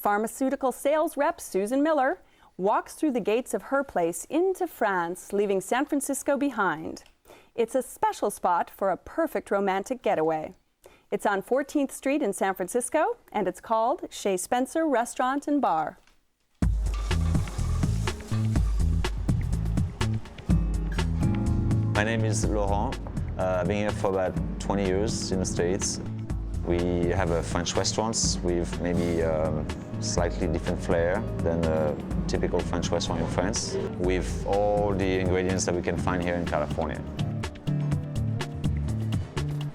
Pharmaceutical sales rep Susan Miller walks through the gates of her place into France, leaving San Francisco behind. It's a special spot for a perfect romantic getaway. It's on 14th Street in San Francisco, and it's called Chez Spencer Restaurant and Bar. My name is Laurent. I've been here for about 20 years in the States. We have a French restaurants with maybe slightly different flair than a typical French restaurant in France, with all the ingredients that we can find here in California.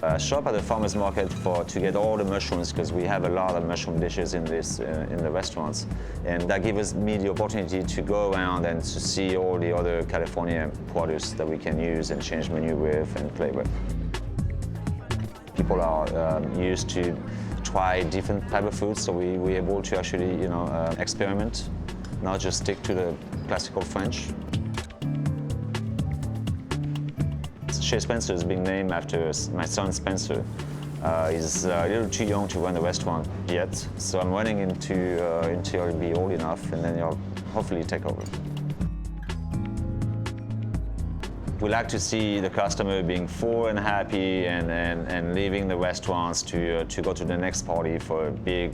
I shop at the farmer's market to get all the mushrooms, because we have a lot of mushroom dishes in the restaurants, and that gives me the opportunity to go around and to see all the other California produce that we can use and change menu with and play with. People are used to try different type of foods, so we're able to actually experiment, not just stick to the classical French. Chez Spencer is being named after my son Spencer. He's a little too young to run the restaurant yet, so I'm running until he'll be old enough, and then he'll hopefully take over. We like to see the customer being full and happy and leaving the restaurants to go to the next party for a big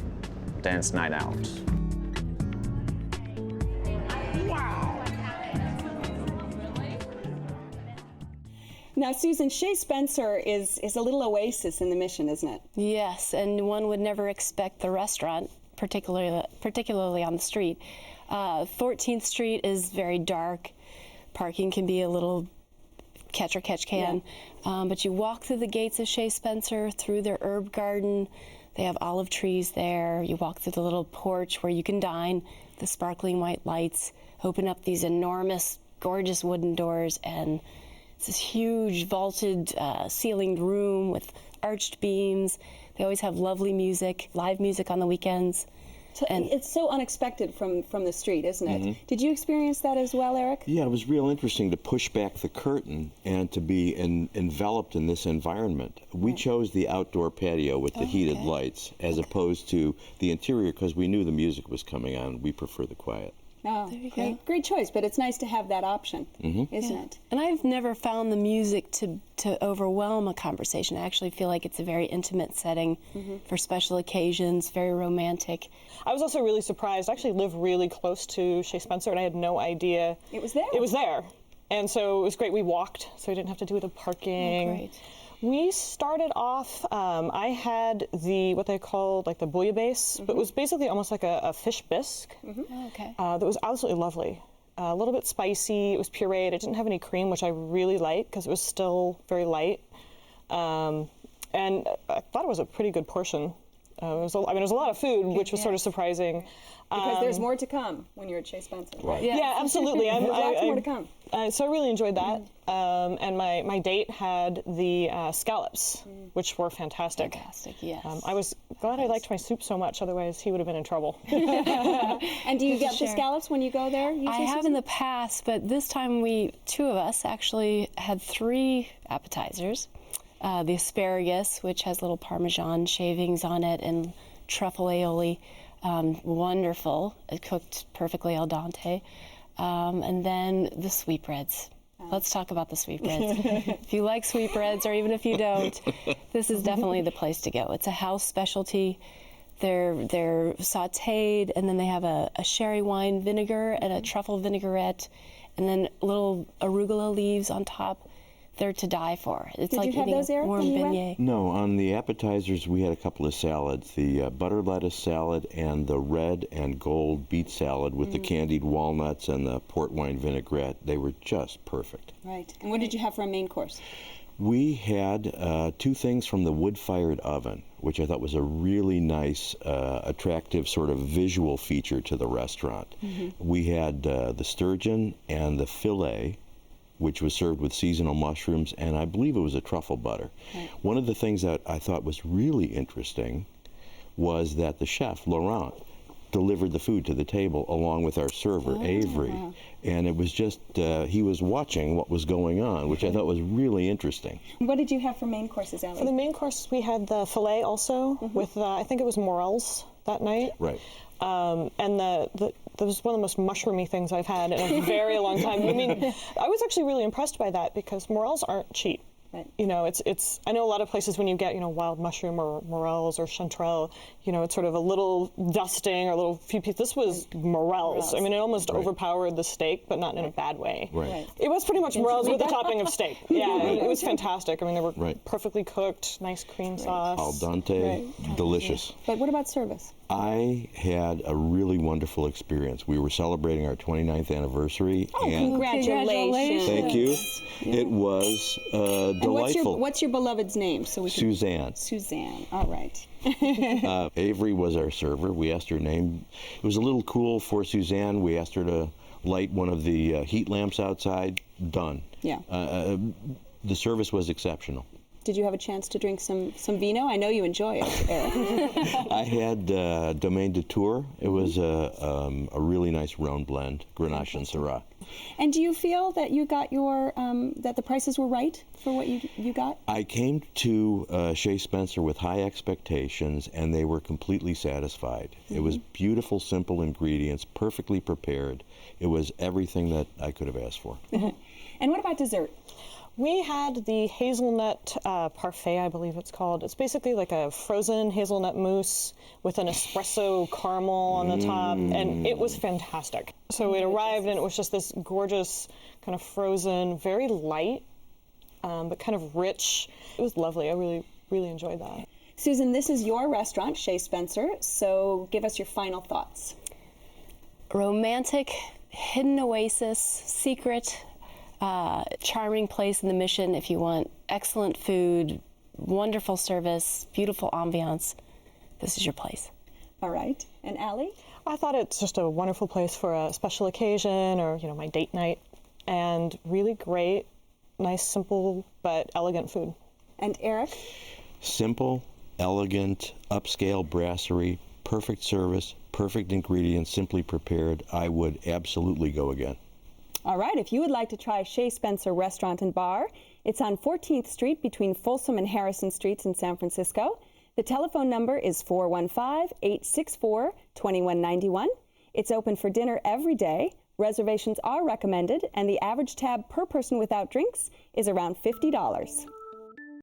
dance night out. Now, Susan, Chez Spencer is a little oasis in the Mission, isn't it? Yes, and one would never expect the restaurant, particularly on the street. 14th Street is very dark. Parking can be a little catch or catch can. Yeah. But you walk through the gates of Chez Spencer, through their herb garden. They have olive trees there. You walk through the little porch where you can dine, the sparkling white lights, open up these enormous, gorgeous wooden doors, and it's this huge vaulted ceilinged room with arched beams. They always have lovely music, live music on the weekends. And it's so unexpected from the street, isn't it? Mm-hmm. Did you experience that as well, Eric? Yeah, it was real interesting to push back the curtain and to be enveloped in this environment. We chose the outdoor patio with the heated lights as opposed to the interior, because we knew the music was coming on. We prefer the quiet. Oh, great choice, but it's nice to have that option, isn't it? And I've never found the music to overwhelm a conversation. I actually feel like it's a very intimate setting for special occasions, very romantic. I was also really surprised. I actually live really close to Chez Spencer, and I had no idea it was there. It was there. And so it was great. We walked, so we didn't have to do the parking. Oh, great. We started off, I had what they called like the bouillabaisse, but it was basically almost like a fish bisque. That was absolutely lovely. A little bit spicy, it was pureed, it didn't have any cream, which I really liked because it was still very light. And I thought it was a pretty good portion. It was a lot of food, which was sort of surprising. Because there's more to come when you're at Chez Spencer. Right. Yeah, absolutely. There's lots more to come. So I really enjoyed that. And my date had the scallops, which were fantastic. Fantastic, yes. I was glad I liked my soup so much, otherwise he would have been in trouble. And do you get the scallops when you go there? I have in the past, but this time two of us actually had 3 appetizers. The asparagus, which has little Parmesan shavings on it, and truffle aioli. Wonderful. It cooked perfectly al dente. And then the sweetbreads. Let's talk about the sweetbreads. If you like sweetbreads, or even if you don't, this is definitely the place to go. It's a house specialty. They're sautéed, and then they have a sherry wine vinegar and a truffle vinaigrette, and then little arugula leaves on top. They're to die for. It's Did like you have eating those, Eric, warm beignet. No, on the appetizers we had a couple of salads, the butter lettuce salad and the red and gold beet salad with the candied walnuts and the port wine vinaigrette. They were just perfect. Right. And what did you have for a main course? We had 2 things from the wood-fired oven, which I thought was a really nice, attractive sort of visual feature to the restaurant. We had the sturgeon and the fillet, which was served with seasonal mushrooms, and I believe it was a truffle butter. Right. One of the things that I thought was really interesting was that the chef, Laurent, delivered the food to the table along with our server, Avery. Wow. And it was just, he was watching what was going on, which I thought was really interesting. What did you have for main courses, Ellie? For the main course, we had the filet also with, I think it was morels that night. Right. And that was one of the most mushroomy things I've had in a very long time. I mean, I was actually really impressed by that because morels aren't cheap. Right. You know, it's. I know a lot of places when you get, wild mushroom or morels or chanterelle, it's sort of a little dusting or a little few pieces. This was morels. I mean, it almost overpowered the steak, but not in a bad way. Right. It was pretty much morels with a topping of steak. Yeah, it was fantastic. I mean, they were perfectly cooked, nice cream sauce. Al dente, delicious. But what about service? I had a really wonderful experience. We were celebrating our 29th anniversary. And Congratulations. thank you. It was delightful. And what's your beloved's name? So we can... Suzanne. Suzanne. All right. Avery was our server. We asked her name. It was a little cool for Suzanne. We asked her to light one of the heat lamps outside. Done. Yeah. The service was exceptional. Did you have a chance to drink some vino? I know you enjoy it, Eric. I had Domaine de Tours. It was a really nice Rhone blend, Grenache and Syrah. And do you feel that you got your that the prices were right for what you got? I came to Chez Spencer with high expectations, and they were completely satisfied. It was beautiful, simple ingredients, perfectly prepared. It was everything that I could have asked for. And what about dessert? We had the hazelnut parfait, I believe it's called. It's basically like a frozen hazelnut mousse with an espresso caramel on the top, and it was fantastic. So it arrived, and it was just this gorgeous kind of frozen, very light, but kind of rich. It was lovely. I really, really enjoyed that. Susan, this is your restaurant, Chez Spencer, so give us your final thoughts. Romantic, hidden oasis, secret, charming place in the Mission if you want excellent food, wonderful service, beautiful ambiance. This is your place. All right. And Allie? I thought it's just a wonderful place for a special occasion or, my date night. And really great, nice, simple, but elegant food. And Eric? Simple, elegant, upscale brasserie, perfect service, perfect ingredients, simply prepared. I would absolutely go again. All right, if you would like to try Chez Spencer Restaurant and Bar, it's on 14th Street between Folsom and Harrison Streets in San Francisco. The telephone number is 415-864-2191. It's open for dinner every day. Reservations are recommended, and the average tab per person without drinks is around $50.